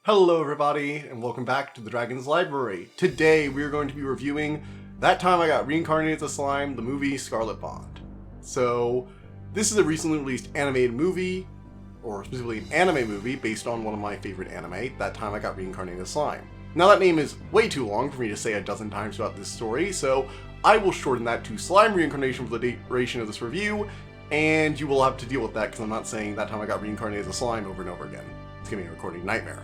Hello everybody, and welcome back to the Dragon's Library. Today we are going to be reviewing That Time I Got Reincarnated as a Slime, the movie Scarlet Bond. So, this is a recently released animated movie, or specifically an anime movie, based on one of my favorite anime, That Time I Got Reincarnated as a Slime. Now that name is way too long for me to say a dozen times throughout this story, so I will shorten that to Slime Reincarnation for the duration of this review, and you will have to deal with that because I'm not saying That Time I Got Reincarnated as a Slime over and over again. It's gonna be a recording nightmare.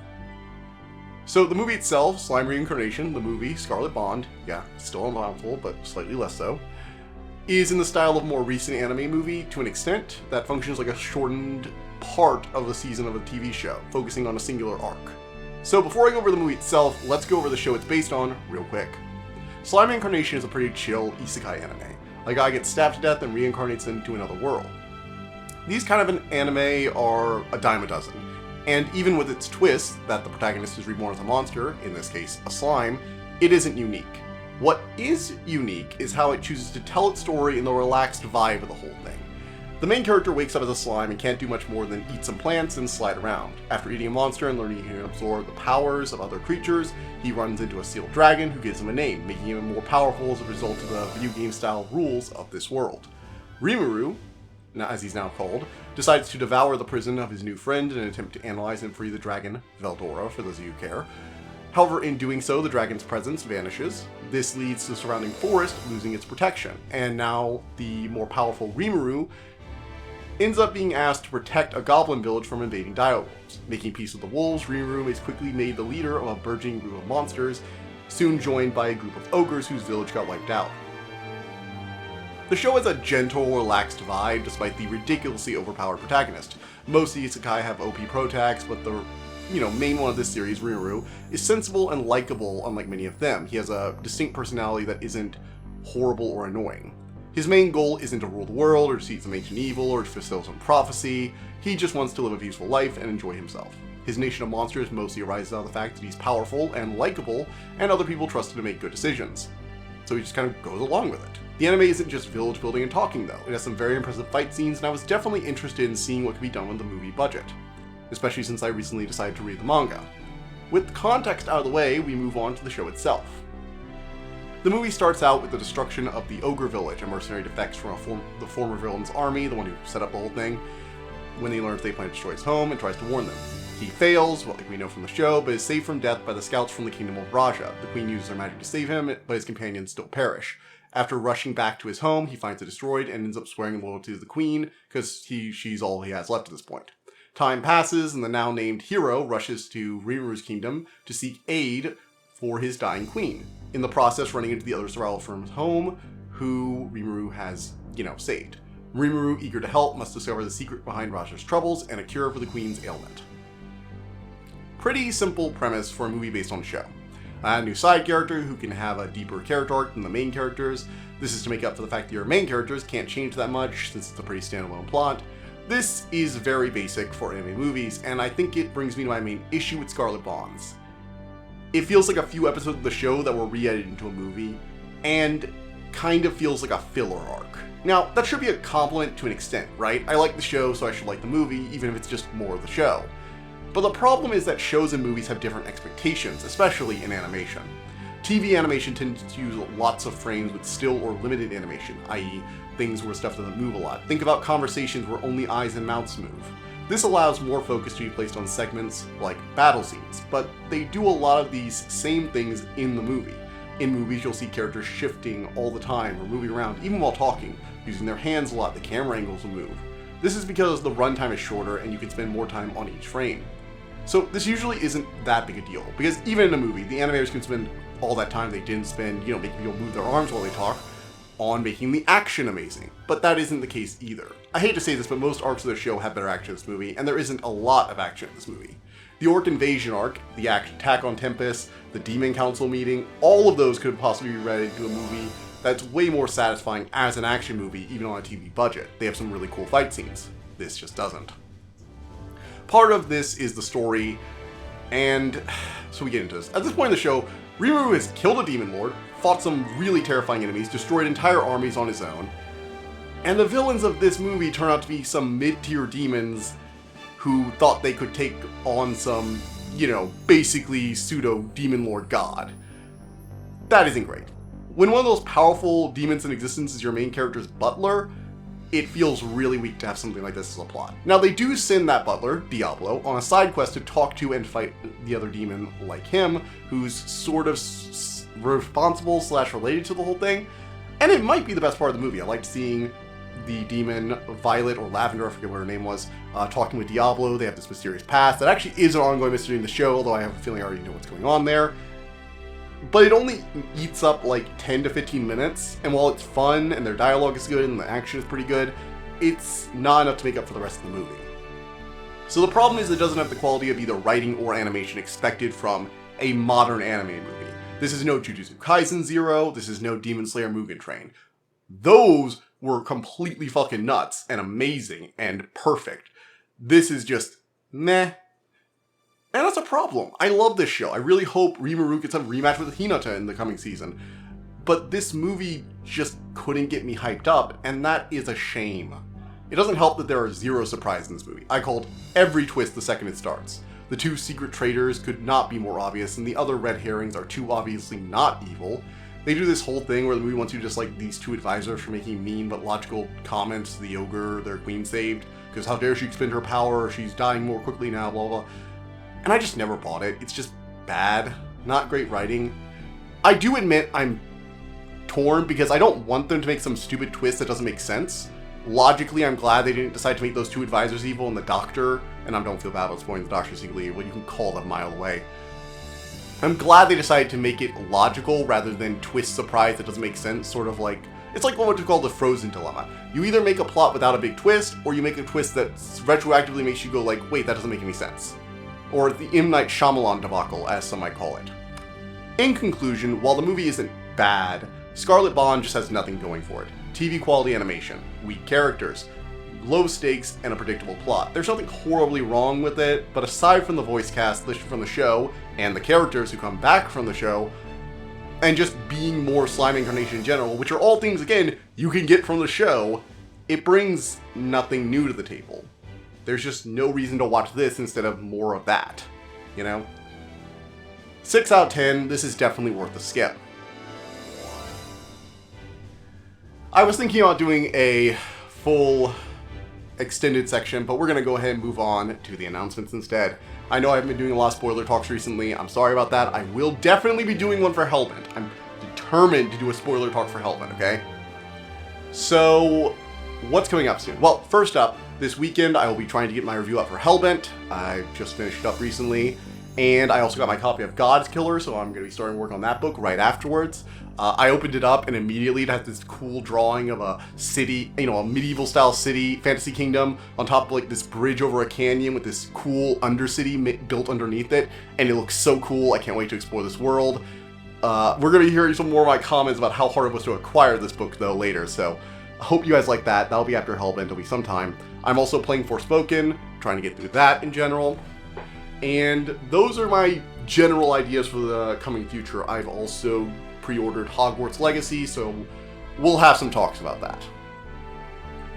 So the movie itself, Slime Reincarnation, the movie, Scarlet Bond, yeah, still a mouthful, but slightly less so, is in the style of a more recent anime movie to an extent that functions like a shortened part of a season of a TV show, focusing on a singular arc. So before I go over the movie itself, let's go over the show it's based on real quick. Slime Reincarnation is a pretty chill isekai anime. A guy gets stabbed to death and reincarnates into another world. These kind of an anime are a dime a dozen. And even with its twist, that the protagonist is reborn as a monster, in this case a slime, it isn't unique. What is unique is how it chooses to tell its story in the relaxed vibe of the whole thing. The main character wakes up as a slime and can't do much more than eat some plants and slide around. After eating a monster and learning he can absorb the powers of other creatures, he runs into a sealed dragon who gives him a name, making him more powerful as a result of the video game style rules of this world. Rimuru, as he's now called, decides to devour the prison of his new friend in an attempt to analyze and free the dragon, Veldora, for those of you who care. However, in doing so, the dragon's presence vanishes. This leads to the surrounding forest losing its protection, and now the more powerful Rimuru ends up being asked to protect a goblin village from invading direwolves. Making peace with the wolves, Rimuru is quickly made the leader of a burgeoning group of monsters, soon joined by a group of ogres whose village got wiped out. The show has a gentle, relaxed vibe despite the ridiculously overpowered protagonist. Most isekai have OP protags, but the main one of this series, Rimuru, is sensible and likable unlike many of them. He has a distinct personality that isn't horrible or annoying. His main goal isn't to rule the world, or defeat some ancient evil, or to fulfill some prophecy. He just wants to live a peaceful life and enjoy himself. His nation of monsters mostly arises out of the fact that he's powerful and likable, and other people trust him to make good decisions. So he just kind of goes along with it. The anime isn't just village building and talking though. It has some very impressive fight scenes, and I was definitely interested in seeing what could be done with the movie budget, especially since I recently decided to read the manga. With the context out of the way, we move on to the show itself. The movie starts out with the destruction of the Ogre Village, a mercenary defects from the former villain's army, the one who set up the whole thing, when he learns they plan to destroy his home and tries to warn them. He fails, like we know from the show, but is saved from death by the scouts from the Kingdom of Raja. The queen uses her magic to save him, but his companions still perish. After rushing back to his home, he finds it destroyed and ends up swearing loyalty to the queen, because she's all he has left at this point. Time passes, and the now named hero rushes to Rimuru's kingdom to seek aid for his dying queen, in the process running into the other survivors from his home, who Rimuru has, saved. Rimuru, eager to help, must discover the secret behind Raja's troubles and a cure for the queen's ailment. Pretty simple premise for a movie based on a show. A new side character who can have a deeper character arc than the main characters. This is to make up for the fact that your main characters can't change that much since it's a pretty standalone plot. This is very basic for anime movies, and I think it brings me to my main issue with Scarlet Bonds. It feels like a few episodes of the show that were re-edited into a movie, and kind of feels like a filler arc. Now, that should be a compliment to an extent, right? I like the show, so I should like the movie, even if it's just more of the show. But the problem is that shows and movies have different expectations, especially in animation. TV animation tends to use lots of frames with still or limited animation, i.e. things where stuff doesn't move a lot. Think about conversations where only eyes and mouths move. This allows more focus to be placed on segments like battle scenes, but they do a lot of these same things in the movie. In movies, you'll see characters shifting all the time or moving around, even while talking, using their hands a lot, the camera angles will move. This is because the runtime is shorter and you can spend more time on each frame. So this usually isn't that big a deal, because even in a movie, the animators can spend all that time they didn't spend, making people move their arms while they talk, on making the action amazing. But that isn't the case either. I hate to say this, but most arcs of the show have better action in this movie, and there isn't a lot of action in this movie. The Orc Invasion arc, the attack on Tempest, the Demon Council meeting, all of those could possibly be read into a movie that's way more satisfying as an action movie, even on a TV budget. They have some really cool fight scenes. This just doesn't. Part of this is the story, and so we get into this. At this point in the show, Rimuru has killed a demon lord, fought some really terrifying enemies, destroyed entire armies on his own, and the villains of this movie turn out to be some mid-tier demons who thought they could take on some, you know, basically pseudo demon lord god. That isn't great. When one of those powerful demons in existence is your main character's butler, it feels really weak to have something like this as a plot. Now, they do send that butler, Diablo, on a side quest to talk to and fight the other demon like him, who's sort of responsible / related to the whole thing, and it might be the best part of the movie. I liked seeing the demon, Violet or Lavender, I forget what her name was, talking with Diablo. They have this mysterious past that actually is an ongoing mystery in the show, although I have a feeling I already know what's going on there. But it only eats up like 10 to 15 minutes, and while it's fun and their dialogue is good and the action is pretty good, it's not enough to make up for the rest of the movie. So the problem is it doesn't have the quality of either writing or animation expected from a modern anime movie. This is no Jujutsu Kaisen Zero, this is no Demon Slayer Mugen Train. Those were completely fucking nuts and amazing and perfect. This is just meh. And that's a problem. I love this show. I really hope Rimuru gets a rematch with Hinata in the coming season. But this movie just couldn't get me hyped up, and that is a shame. It doesn't help that there are zero surprises in this movie. I called every twist the second it starts. The two secret traitors could not be more obvious, and the other red herrings are too obviously not evil. They do this whole thing where the movie wants you to dislike these two advisors for making mean but logical comments to the ogre their queen saved, because how dare she expend her power, she's dying more quickly now, blah blah. And I just never bought it. It's just bad. Not great writing. I do admit I'm torn because I don't want them to make some stupid twist that doesn't make sense. Logically, I'm glad they didn't decide to make those two advisors evil and the doctor, and I don't feel bad about spoiling the doctor secretly, what you can call them a mile away. I'm glad they decided to make it logical rather than twist surprise that doesn't make sense, sort of like, it's like what we call the Frozen dilemma. You either make a plot without a big twist, or you make a twist that retroactively makes you go like, wait, that doesn't make any sense. Or the M. Night Shyamalan debacle, as some might call it. In conclusion, while the movie isn't bad, Scarlet Bond just has nothing going for it. TV quality animation, weak characters, low stakes, and a predictable plot. There's nothing horribly wrong with it, but aside from the voice cast listed from the show, and the characters who come back from the show, and just being more slime incarnation in general, which are all things, again, you can get from the show, it brings nothing new to the table. There's just no reason to watch this instead of more of that, you know? 6 out of 10, this is definitely worth a skip. I was thinking about doing a full extended section, but we're going to go ahead and move on to the announcements instead. I know I haven't been doing a lot of spoiler talks recently. I'm sorry about that. I will definitely be doing one for Hellbent. I'm determined to do a spoiler talk for Hellbent, okay? So, what's coming up soon? Well, first up, this weekend I will be trying to get my review up for Hellbent. I just finished it up recently. And I also got my copy of God's Killer, so I'm going to be starting work on that book right afterwards. I opened it up, and immediately it has this cool drawing of a city, you know, a medieval-style city, fantasy kingdom, on top of, like, this bridge over a canyon with this cool undercity built underneath it, and it looks so cool. I can't wait to explore this world. We're going to be hearing some more of my comments about how hard it was to acquire this book, though, later, so I hope you guys like that. That'll be after Hellbent. It'll be sometime. I'm also playing Forspoken, trying to get through that in general. And those are my general ideas for the coming future. I've also pre-ordered Hogwarts Legacy, so we'll have some talks about that.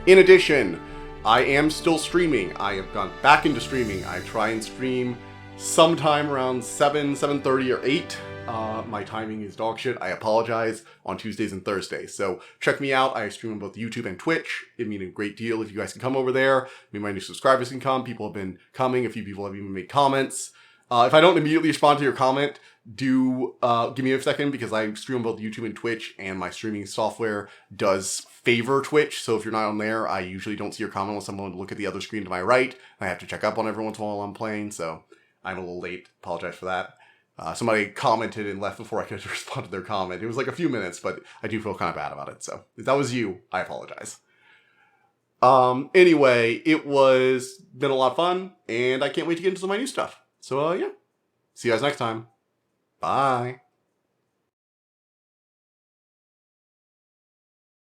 In addition, I am still streaming. I have gone back into streaming. I try and stream sometime around 7:30 or 8. My timing is dog shit. I apologize, on Tuesdays and Thursdays. So check me out. I stream on both YouTube and Twitch. It'd mean a great deal if you guys can come over there. Maybe my new subscribers can come. People have been coming. A few people have even made comments. If I don't immediately respond to your comment, do give me a second, because I stream on both YouTube and Twitch, and my streaming software does favor Twitch. So if you're not on there, I usually don't see your comment unless I'm going to look at the other screen to my right. I have to check up on every once in a while I'm playing, so I'm a little late. Apologize for that. Somebody commented and left before I could respond to their comment. It was like a few minutes, but I do feel kind of bad about it. So if that was you, I apologize. Anyway, it was been a lot of fun, and I can't wait to get into some of my new stuff. So yeah, see you guys next time. Bye.